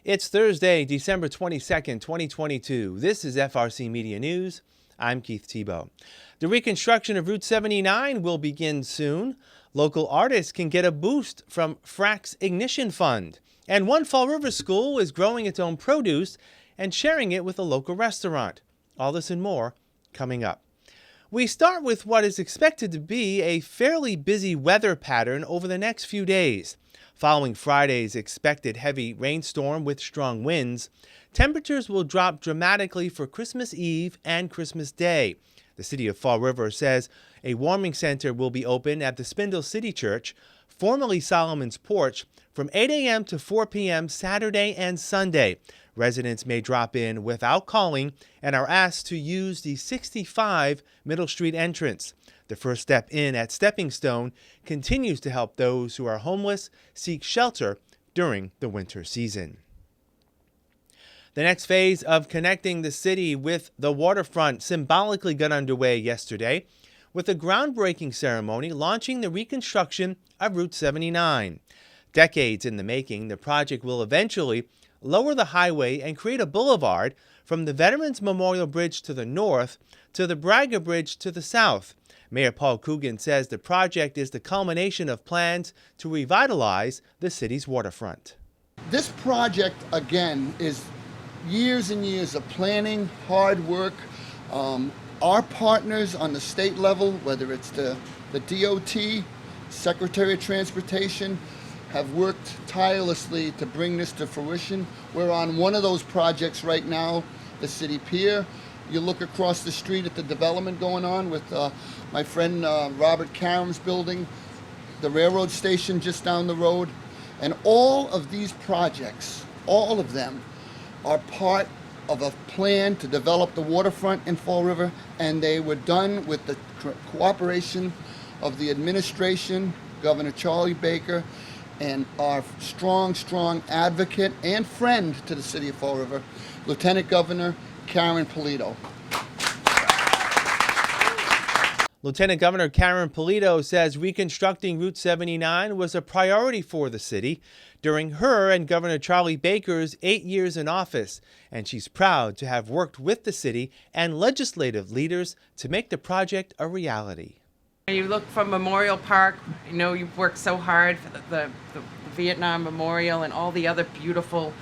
It's Thursday, December 22nd, 2022. This is FRCMedia News. I'm Keith Tebow. The reconstruction of Route 79 will begin soon. Local artists can get a boost from FRACC's Ignition Fund. And one Fall River school is growing its own produce and sharing it with a local restaurant. All this and more coming up. We start with what is expected to be a fairly busy weather pattern over the next few days. Following Friday's expected heavy rainstorm with strong winds, temperatures will drop dramatically for Christmas Eve and Christmas Day. The city of Fall River says a warming center will be open at the Spindle City Church, formerly Solomon's Porch, from 8 a.m. to 4 p.m. Saturday and Sunday. Residents may drop in without calling and are asked to use the 65 Middle Street entrance. The first step in at Stepping Stone continues to help those who are homeless seek shelter during the winter season. The next phase of connecting the city with the waterfront symbolically got underway yesterday with a groundbreaking ceremony launching the reconstruction of Route 79. Decades in the making, the project will eventually lower the highway and create a boulevard from the Veterans Memorial Bridge to the north to the Braga Bridge to the south. Mayor Paul Coogan says the project is the culmination of plans to revitalize the city's waterfront. This project, again, is years and years of planning, hard work. Our partners on the state level, whether it's the DOT, Secretary of Transportation, have worked tirelessly to bring this to fruition. We're on one of those projects right now, the City Pier. You look across the street at the development going on with my friend Robert Karam's building, the railroad station just down the road. And all of these projects, all of them, are part of a plan to develop the waterfront in Fall River, and they were done with the cooperation of the administration, Governor Charlie Baker, and our strong advocate and friend to the city of Fall River, Lieutenant Governor Karen Polito. Lieutenant Governor Karen Polito says reconstructing Route 79 was a priority for the city during her and Governor Charlie Baker's 8 years in office, and she's proud to have worked with the city and legislative leaders to make the project a reality. You look from Memorial Park, you know you've worked so hard for the Vietnam Memorial and all the other beautiful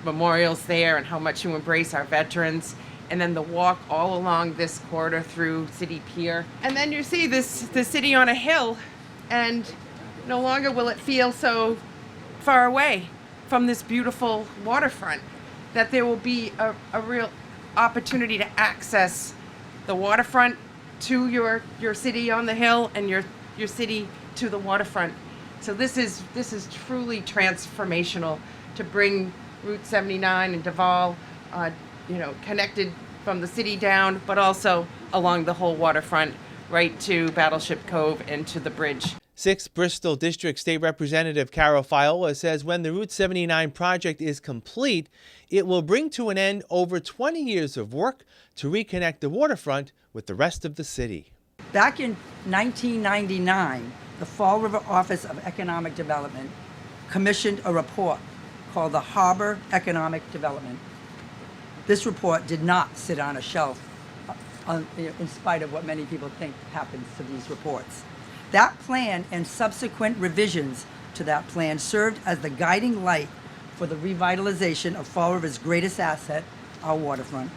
memorials there, and how much you embrace our veterans. And then the walk all along this corridor through City Pier. And then you see the city on a hill, and no longer will it feel so far away from this beautiful waterfront, that there will be a real opportunity to access the waterfront to your city on the hill and your city to the waterfront. So this is truly transformational to bring Route 79 and Duval connected from the city down, but also along the whole waterfront right to Battleship Cove and to the bridge. 6th Bristol District State Representative Carol Fiola says when the Route 79 project is complete, it will bring to an end over 20 years of work to reconnect the waterfront with the rest of the city. Back in 1999, the Fall River Office of Economic Development commissioned a report called the Harbor Economic Development. This report did not sit on a shelf in spite of what many people think happens to these reports. That plan and subsequent revisions to that plan served as the guiding light for the revitalization of Fall River's greatest asset, our waterfront.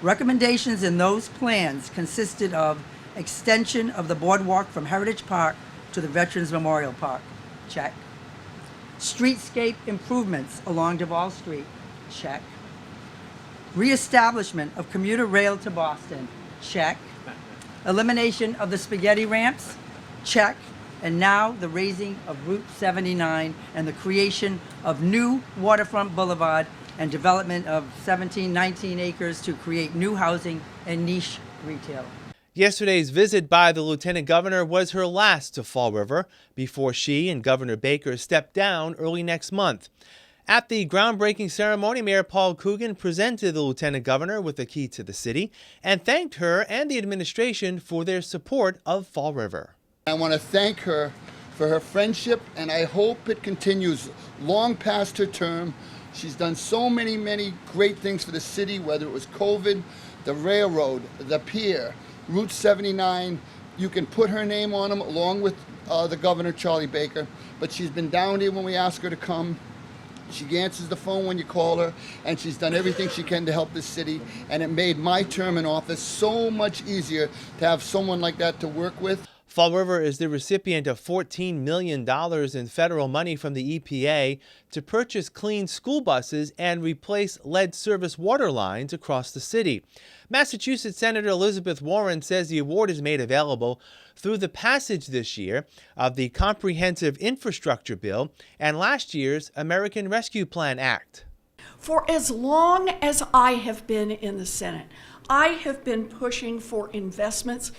Recommendations in those plans consisted of extension of the boardwalk from Heritage Park to the Veterans Memorial Park, check. Streetscape improvements along Duval Street, check. Reestablishment of commuter rail to Boston, check. Elimination of the spaghetti ramps, check. And now the raising of Route 79 and the creation of new waterfront boulevard and development of 19 acres to create new housing and niche retail. Yesterday's visit by the Lieutenant Governor was her last to Fall River before she and Governor Baker stepped down early next month. At the groundbreaking ceremony, Mayor Paul Coogan presented the Lieutenant Governor with the key to the city and thanked her and the administration for their support of Fall River. I want to thank her for her friendship, and I hope it continues long past her term. She's done so many great things for the city, whether it was COVID, the railroad, the pier, Route 79. You can put her name on them along with the governor, Charlie Baker. But she's been down here when we ask her to come. She answers the phone when you call her, and she's done everything she can to help this city. And it made my term in office so much easier to have someone like that to work with. Fall River is the recipient of $14 million in federal money from the EPA to purchase clean school buses and replace lead service water lines across the city. Massachusetts Senator Elizabeth Warren says the award is made available through the passage this year of the Comprehensive Infrastructure Bill and last year's American Rescue Plan Act. For as long as I have been in the Senate, I have been pushing for investments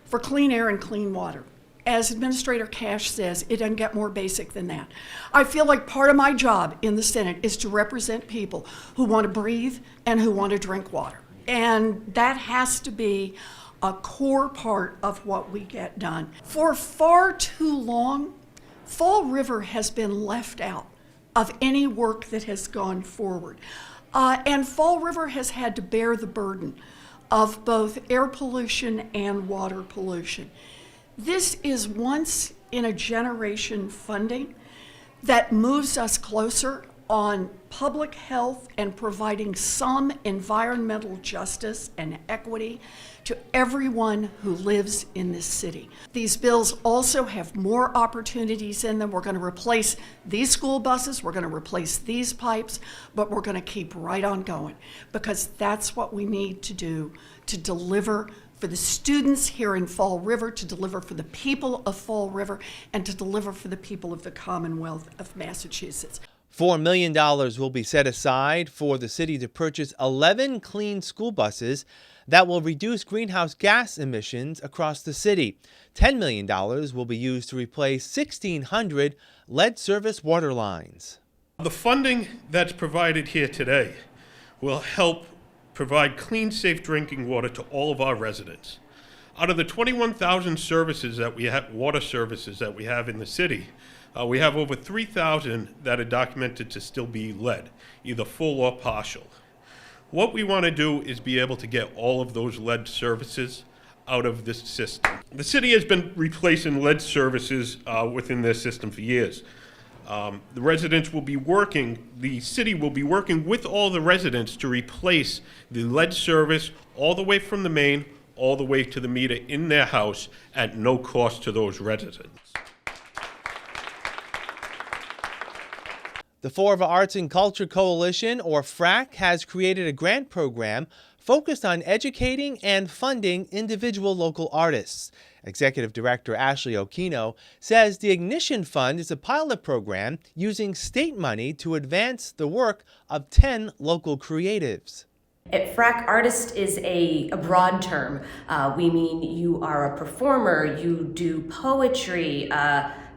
for clean air and clean water. As Administrator Cash says, it doesn't get more basic than that. I feel like part of my job in the Senate is to represent people who want to breathe and who want to drink water. And that has to be a core part of what we get done. For far too long, Fall River has been left out of any work that has gone forward. And Fall River has had to bear the burden of both air pollution and water pollution. This is once in a generation funding that moves us closer on public health and providing some environmental justice and equity to everyone who lives in this city. These bills also have more opportunities in them. We're going to replace these school buses, we're going to replace these pipes, but we're going to keep right on going because that's what we need to do to deliver for the students here in Fall River, to deliver for the people of Fall River, and to deliver for the people of the Commonwealth of Massachusetts. $4 million will be set aside for the city to purchase 11 clean school buses that will reduce greenhouse gas emissions across the city. $10 million will be used to replace 1,600 lead service water lines. The funding that's provided here today will help provide clean, safe drinking water to all of our residents. Out of the 21,000 services that we have, water services that we have in the city, we have over 3,000 that are documented to still be lead, either full or partial. What we want to do is be able to get all of those lead services out of this system. The city has been replacing lead services within their system for years. The residents will be working, the city will be working with all the residents to replace the lead service all the way from the main, all the way to the meter in their house at no cost to those residents. The Fall River Arts and Culture Coalition, or FRACC, has created a grant program focused on educating and funding individual local artists. Executive Director Ashley Okino says the Ignition Fund is a pilot program using state money to advance the work of 10 local creatives. At FRACC, artist is a broad term. We mean you are a performer, you do poetry,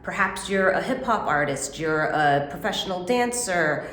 perhaps you're a hip-hop artist, you're a professional dancer,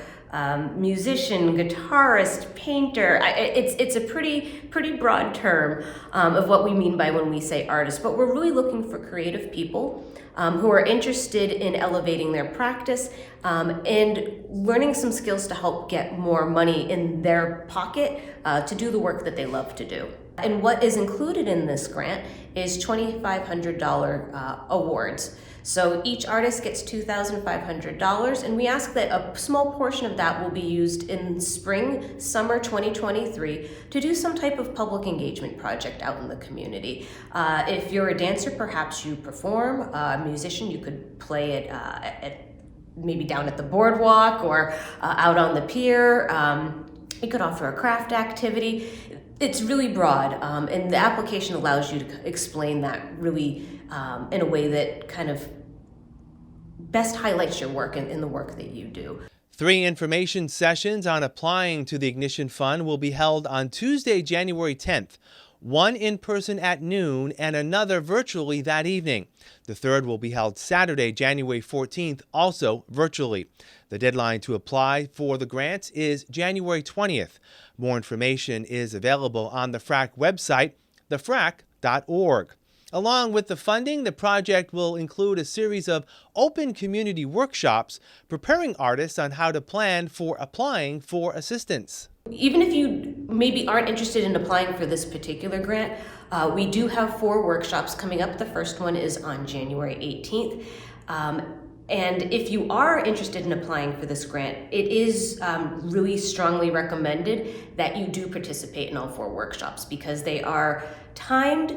musician, guitarist, painter. It's a pretty broad term of what we mean by when we say artist, but we're really looking for creative people who are interested in elevating their practice and learning some skills to help get more money in their pocket to do the work that they love to do. And what is included in this grant is $2,500 awards. So each artist gets $2,500, and we ask that a small portion of that will be used in spring, summer 2023 to do some type of public engagement project out in the community. If you're a dancer, perhaps you perform. A musician, you could play it at maybe down at the boardwalk or out on the pier. You could offer a craft activity. It's really broad, and the application allows you to explain that really in a way that kind of best highlights your work and the work that you do. 3 information sessions on applying to the Ignition Fund will be held on Tuesday, January 10th. One in person at noon and another virtually that evening. The third will be held Saturday, January 14th, also virtually. The deadline to apply for the grants is January 20th. More information is available on the FRACC website, thefrac.org. Along with the funding, the project will include a series of open community workshops preparing artists on how to plan for applying for assistance. Even if you maybe aren't interested in applying for this particular grant, we do have 4 workshops coming up. The first one is on January 18th. And if you are interested in applying for this grant, it is really strongly recommended that you do participate in all 4 workshops because they are timed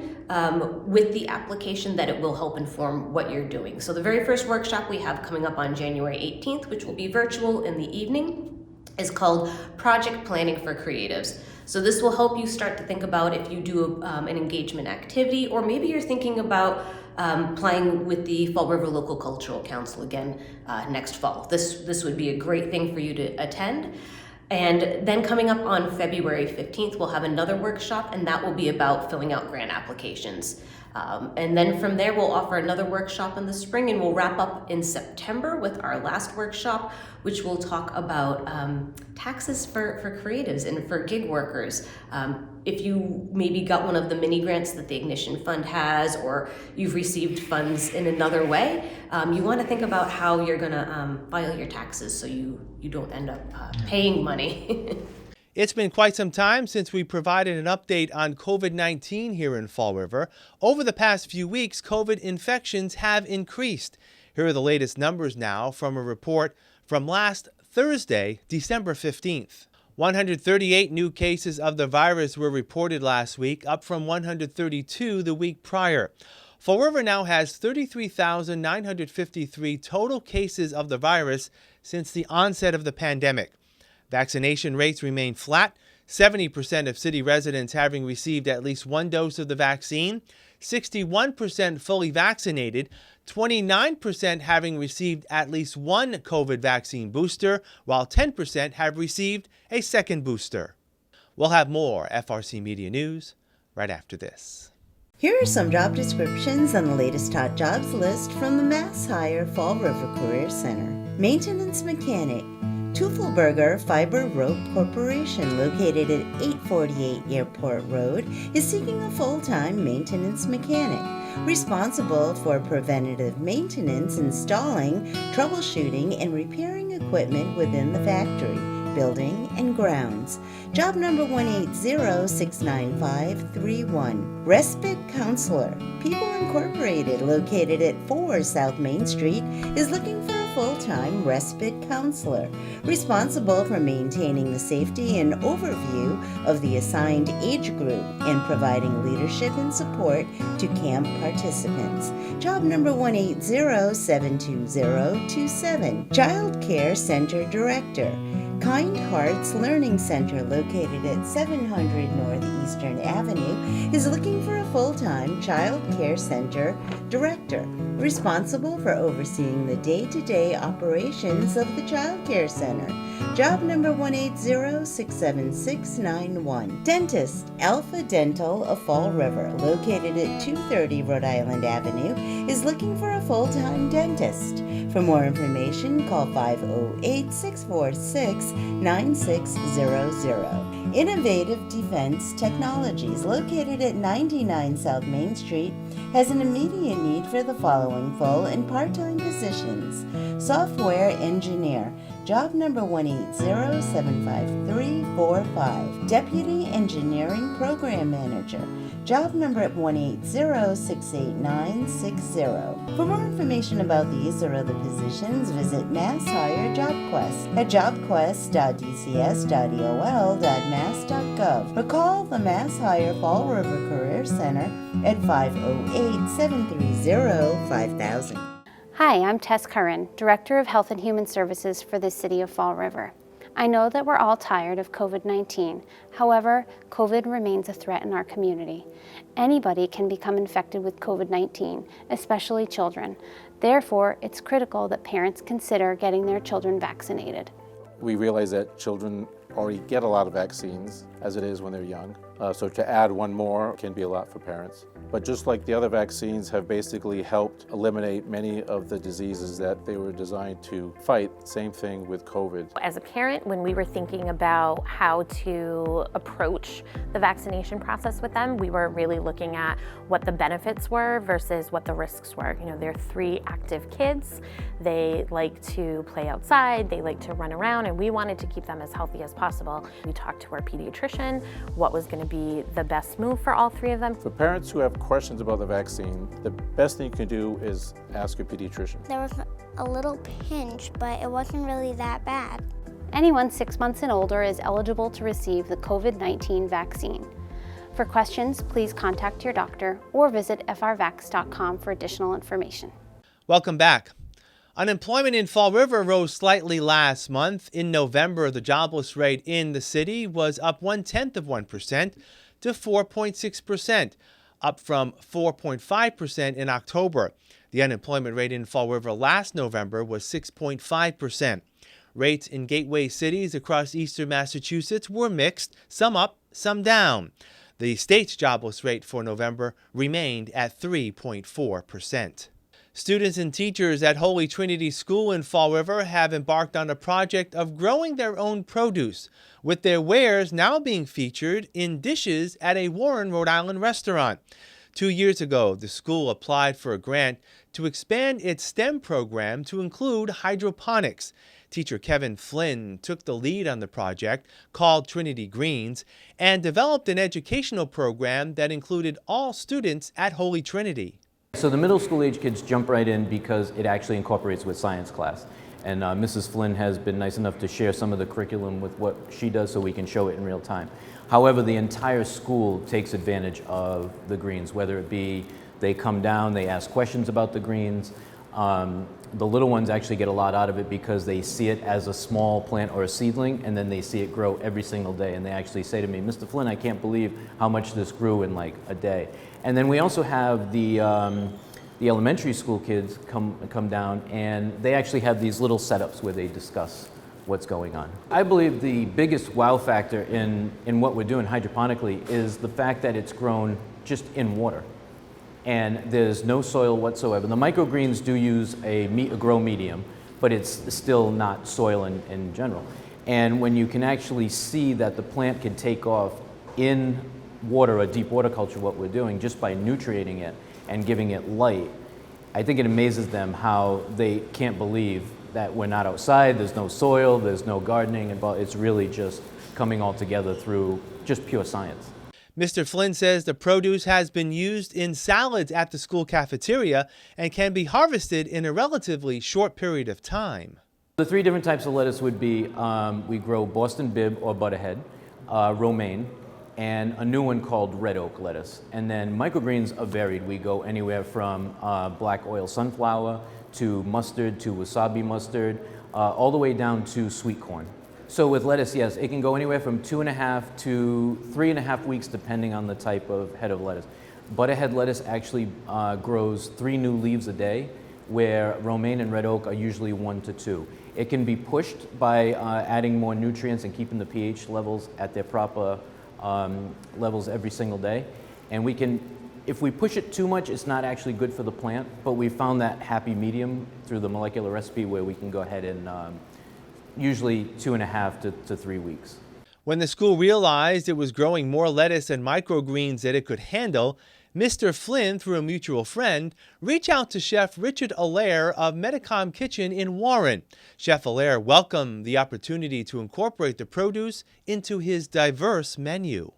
with the application that it will help inform what you're doing. So the very first workshop we have coming up on January 18th, which will be virtual in the evening, is called Project Planning for Creatives. So this will help you start to think about if you do an engagement activity, or maybe you're thinking about playing with the Fall River Local Cultural Council again next fall. This would be a great thing for you to attend. And then coming up on February 15th, we'll have another workshop, and that will be about filling out grant applications. And then from there, we'll offer another workshop in the spring, and we'll wrap up in September with our last workshop, which will talk about taxes for creatives and for gig workers. If you maybe got one of the mini grants that the Ignition Fund has, or you've received funds in another way, you want to think about how you're going to file your taxes so you don't end up paying money. It's been quite some time since we provided an update on COVID-19 here in Fall River. Over the past few weeks, COVID infections have increased. Here are the latest numbers now from a report from last Thursday, December 15th. 138 new cases of the virus were reported last week, up from 132 the week prior. Fall River now has 33,953 total cases of the virus since the onset of the pandemic. Vaccination rates remain flat, 70% of city residents having received at least 1 dose of the vaccine, 61% fully vaccinated, 29% having received at least 1 COVID vaccine booster, while 10% have received a second booster. We'll have more FRC Media News right after this. Here are some job descriptions on the latest hot jobs list from the Mass Hire Fall River Career Center. Maintenance mechanic. Teufelberger Fiber Rope Corporation, located at 848 Airport Road, is seeking a full-time maintenance mechanic, responsible for preventative maintenance, installing, troubleshooting, and repairing equipment within the factory, building, and grounds. Job number 180-69531. Respite Counselor. People Incorporated, located at 4 South Main Street, is looking for a full-time respite counselor, responsible for maintaining the safety and overview of the assigned age group and providing leadership and support to camp participants. Job number 180-72027. Child Care Center Director. Kind Hearts Learning Center, located at 700 Northeastern Avenue, is looking for a full-time Child Care Center Director, responsible for overseeing the day-to-day operations of the Child Care Center. Job number 180-67691. Dentist. Alpha Dental of Fall River, located at 230 Rhode Island Avenue, is looking for a full-time dentist. For more information, call 508-646-9600. Innovative Defense Technologies, located at 99 South Main Street, has an immediate need for the following full and part-time positions. Software Engineer. Job number 180-75345. Deputy Engineering Program Manager. Job number 180-68960. For more information about these or other positions, visit Mass Hire JobQuest at jobquest.dcs.eol.mass.gov or call the Mass Hire Fall River Career Center at 508-730-5000. Hi, I'm Tess Curran, Director of Health and Human Services for the City of Fall River. I know that we're all tired of COVID-19. However, COVID remains a threat in our community. Anybody can become infected with COVID-19, especially children. Therefore, it's critical that parents consider getting their children vaccinated. We realize that children already get a lot of vaccines as it is when they're young. So to add one more can be a lot for parents. But just like the other vaccines have basically helped eliminate many of the diseases that they were designed to fight, same thing with COVID. As a parent, when we were thinking about how to approach the vaccination process with them, we were really looking at what the benefits were versus what the risks were. You know, they're 3 active kids. They like to play outside, they like to run around, and we wanted to keep them as healthy as possible. We talked to our pediatrician, what was going to be the best move for all 3 of them. For parents who have questions about the vaccine, the best thing you can do is ask your pediatrician. There was a little pinch, but it wasn't really that bad. Anyone 6 months and older is eligible to receive the COVID-19 vaccine. For questions, please contact your doctor or visit frvax.com for additional information. Welcome back. Unemployment in Fall River rose slightly last month. In November, the jobless rate in the city was up 0.1% to 4.6%, up from 4.5% in October. The unemployment rate in Fall River last November was 6.5%. Rates in gateway cities across eastern Massachusetts were mixed, some up, some down. The state's jobless rate for November remained at 3.4%. Students and teachers at Holy Trinity School in Fall River have embarked on a project of growing their own produce, with their wares now being featured in dishes at a Warren, Rhode Island restaurant. 2 years ago, the school applied for a grant to expand its STEM program to include hydroponics. Teacher Kevin Flynn took the lead on the project, called Trinity Greens, and developed an educational program that included all students at Holy Trinity. So the middle school age kids jump right in because it actually incorporates with science class. And Mrs. Flynn has been nice enough to share some of the curriculum with what she does so we can show it in real time. However, the entire school takes advantage of the greens, whether it be they come down, they ask questions about the greens. The little ones actually get a lot out of it because they see it as a small plant or a seedling, and then they see it grow every single day. And they actually say to me, Mr. Flynn, I can't believe how much this grew in like a day. And then we also have the elementary school kids come down, and they actually have these little setups where they discuss what's going on. I believe the biggest wow factor in what we're doing hydroponically is the fact that it's grown just in water. And there's no soil whatsoever. The microgreens do use a grow medium, but it's still not soil in general. And when you can actually see that the plant can take off in water, a deep water culture, what we're doing, just by nutriating it and giving it light, I think it amazes them how they can't believe that we're not outside, there's no soil, there's no gardening, and it's really just coming all together through just pure science. Mr. Flynn says the produce has been used in salads at the school cafeteria and can be harvested in a relatively short period of time. The 3 different types of lettuce would be, we grow Boston Bib or Butterhead, romaine, and a new one called red oak lettuce. And then microgreens are varied. We go anywhere from black oil sunflower to mustard to wasabi mustard, all the way down to sweet corn. So with lettuce, yes, it can go anywhere from 2.5 to 3.5 weeks depending on the type of head of lettuce. Butterhead lettuce actually grows 3 new leaves a day, where romaine and red oak are usually 1 to 2. It can be pushed by adding more nutrients and keeping the pH levels at their proper levels every single day. And we can, if we push it too much, it's not actually good for the plant, but we found that happy medium through the molecular recipe where we can go ahead and usually 2.5 to 3 weeks. When the school realized it was growing more lettuce and microgreens that it could handle, Mr. Flynn, through a mutual friend, reached out to Chef Richard Allaire of Medicom Kitchen in Warren. Chef Allaire welcomed the opportunity to incorporate the produce into his diverse menu.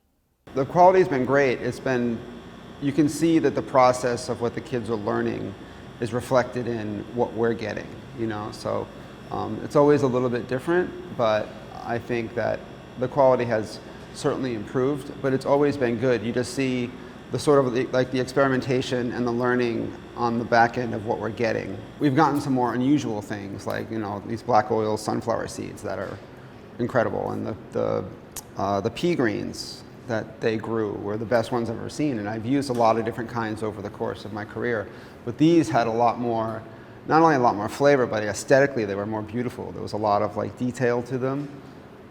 The quality's been great. You can see that the process of what the kids are learning is reflected in what we're getting, so it's always a little bit different, but I think that the quality has certainly improved, but it's always been good. You just see the sort of the experimentation and the learning on the back end of what we're getting. We've gotten some more unusual things like, these black oil sunflower seeds that are incredible, and the pea greens that they grew were the best ones I've ever seen, and I've used a lot of different kinds over the course of my career, but these had a lot more, not only a lot more flavor, but aesthetically they were more beautiful. There was a lot of detail to them,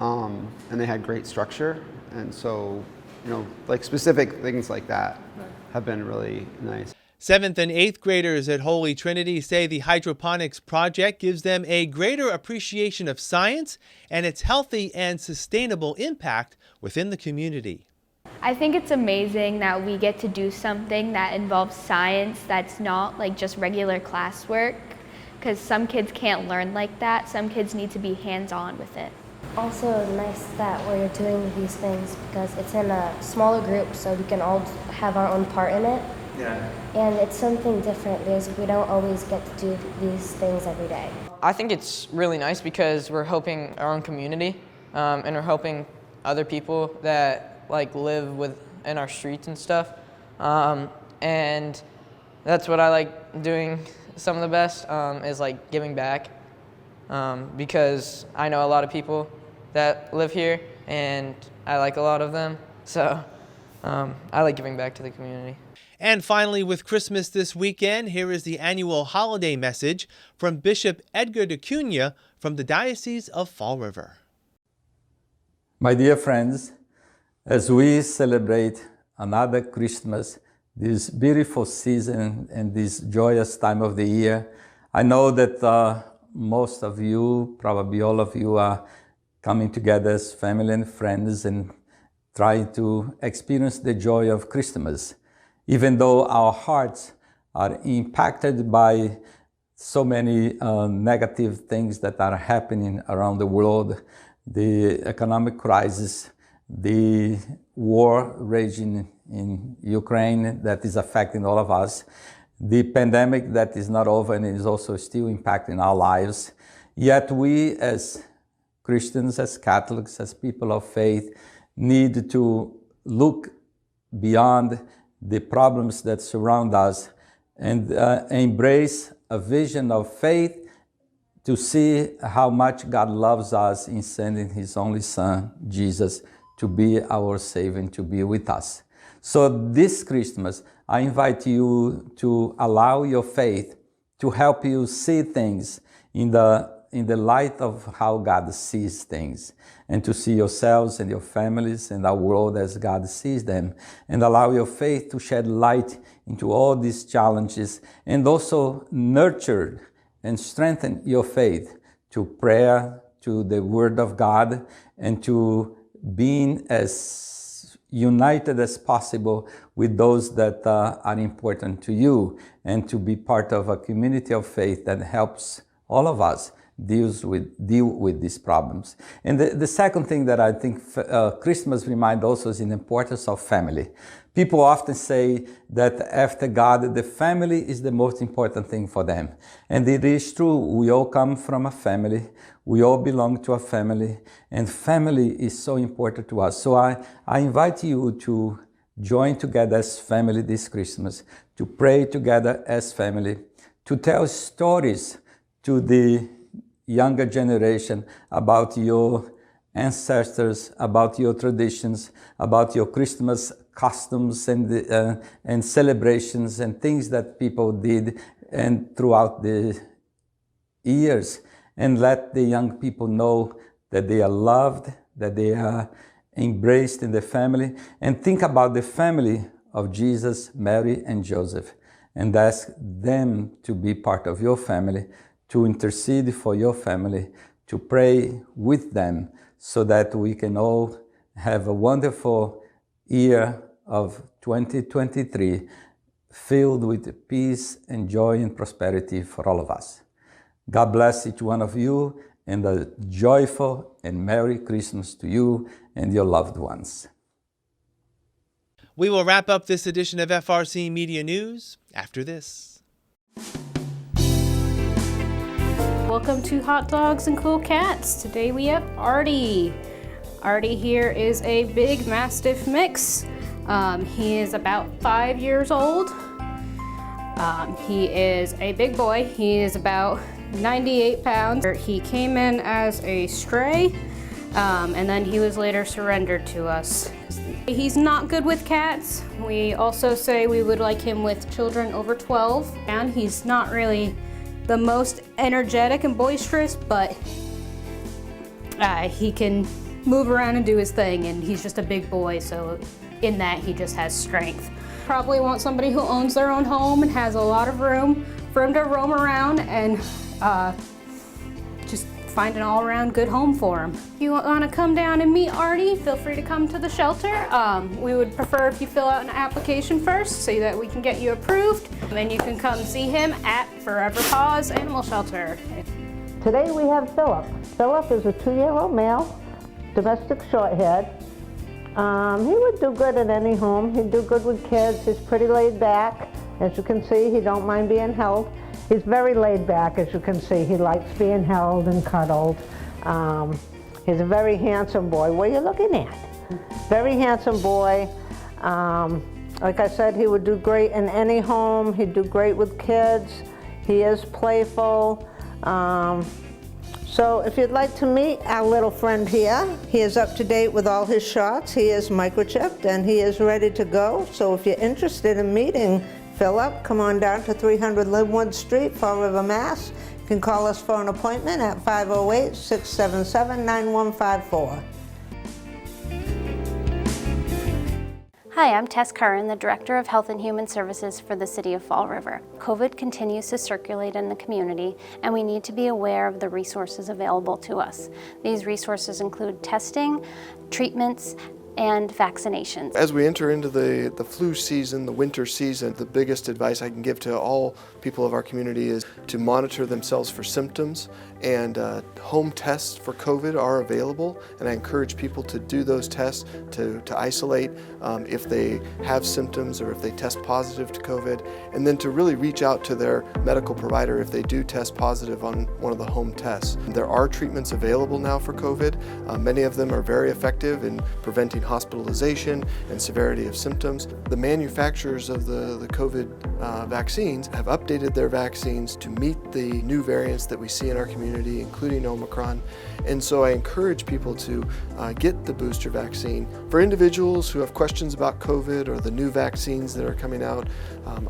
and they had great structure. And so, you know, like specific things like that have been really nice. 7th and 8th graders at Holy Trinity say the hydroponics project gives them a greater appreciation of science and its healthy and sustainable impact within the community. I think it's amazing that we get to do something that involves science that's not like just regular classwork, because some kids can't learn like that. Some kids need to be hands-on with it. Also nice that we're doing these things because it's in a smaller group, so we can all have our own part in it. Yeah. And it's something different because we don't always get to do these things every day. I think it's really nice because we're helping our own community, and we're helping other people that like live in our streets and stuff. And that's what I like doing some of the best, is like giving back, because I know a lot of people that live here and I like a lot of them. So I like giving back to the community. And finally, with Christmas this weekend, here is the annual holiday message from Bishop Edgar DeCunha from the Diocese of Fall River. My dear friends, as we celebrate another Christmas, this beautiful season and this joyous time of the year, I know that most of you, probably all of you, are coming together as family and friends and trying to experience the joy of Christmas. Even though our hearts are impacted by so many negative things that are happening around the world, the economic crisis, the war raging in Ukraine that is affecting all of us, the pandemic that is not over and is also still impacting our lives. Yet we as Christians, as Catholics, as people of faith, need to look beyond the problems that surround us and embrace a vision of faith to see how much God loves us in sending His only Son, Jesus, to be our Savior and to be with us. So this Christmas, I invite you to allow your faith to help you see things in the light of how God sees things, and to see yourselves and your families and our world as God sees them, and allow your faith to shed light into all these challenges, and also nurture and strengthen your faith to prayer, to the Word of God, and to being as united as possible with those that are important to you, and to be part of a community of faith that helps all of us deal with these problems. And the second thing that I think Christmas reminds also is the importance of family. People often say that after God, the family is the most important thing for them. And it is true. We all come from a family. We all belong to a family. And family is so important to us. So I invite you to join together as family this Christmas, to pray together as family, to tell stories to the younger generation about your ancestors, about your traditions, about your Christmas customs and celebrations and things that people did and throughout the years, and let the young people know that they are loved, that they are embraced in the family, and think about the family of Jesus, Mary, and Joseph, and ask them to be part of your family, to intercede for your family, to pray with them, so that we can all have a wonderful year of 2023 filled with peace and joy and prosperity for all of us. God bless each one of you, and a joyful and Merry Christmas to you and your loved ones. We will wrap up this edition of FRC Media News after this. Welcome to Hot Dogs and Cool Cats. Today we have Artie. Artie here is a big Mastiff mix. He is about 5 years old. He is a big boy. He is about 98 pounds. He came in as a stray, and then he was later surrendered to us. He's not good with cats. We also say we would like him with children over 12, and he's not really the most energetic and boisterous, but he can move around and do his thing, and he's just a big boy, so in that he just has strength. Probably want somebody who owns their own home and has a lot of room for him to roam around and just find an all-around good home for him. If you want to come down and meet Artie, feel free to come to the shelter. We would prefer if you fill out an application first so that we can get you approved. And then you can come see him at Forever Paws Animal Shelter. Today we have Philip. Philip is a 2-year-old male, domestic shorthaired. He would do good in any home. He'd do good with kids. He's pretty laid back. As you can see, he don't mind being held. He's very laid back, as you can see. He likes being held and cuddled. He's a very handsome boy. What are you looking at? Very handsome boy. Like I said, he would do great in any home. He'd do great with kids. He is playful. So if you'd like to meet our little friend here, he is up to date with all his shots. He is microchipped and he is ready to go. So if you're interested in meeting Philip, come on down to 300 Linwood Street, Fall River, Mass. You can call us for an appointment at 508-677-9154. Hi, I'm Tess Curran, the Director of Health and Human Services for the City of Fall River. COVID continues to circulate in the community, and we need to be aware of the resources available to us. These resources include testing, treatments, and vaccinations. As we enter into the flu season, the winter season, the biggest advice I can give to all people of our community is to monitor themselves for symptoms, and home tests for COVID are available, and I encourage people to do those tests to isolate if they have symptoms or if they test positive to COVID, and then to really reach out to their medical provider if they do test positive on one of the home tests. There are treatments available now for COVID. Many of them are very effective in preventing hospitalization and severity of symptoms. The manufacturers of the COVID vaccines have updated their vaccines to meet the new variants that we see in our community, including Omicron. And so I encourage people to get the booster vaccine. For individuals who have questions about COVID or the new vaccines that are coming out,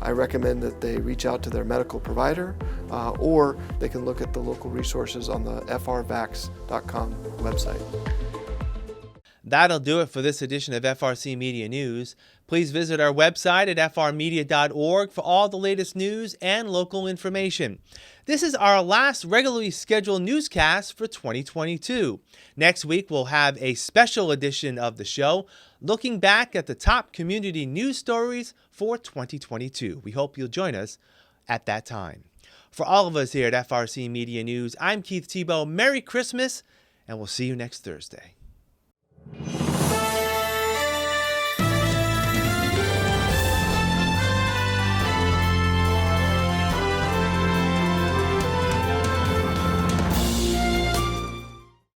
I recommend that they reach out to their medical provider, or they can look at the local resources on the FRVax.com website. That'll do it for this edition of FRC Media News. Please visit our website at frmedia.org for all the latest news and local information. This is our last regularly scheduled newscast for 2022. Next week, we'll have a special edition of the show looking back at the top community news stories for 2022. We hope you'll join us at that time. For all of us here at FRC Media News, I'm Keith Tebow. Merry Christmas, and we'll see you next Thursday.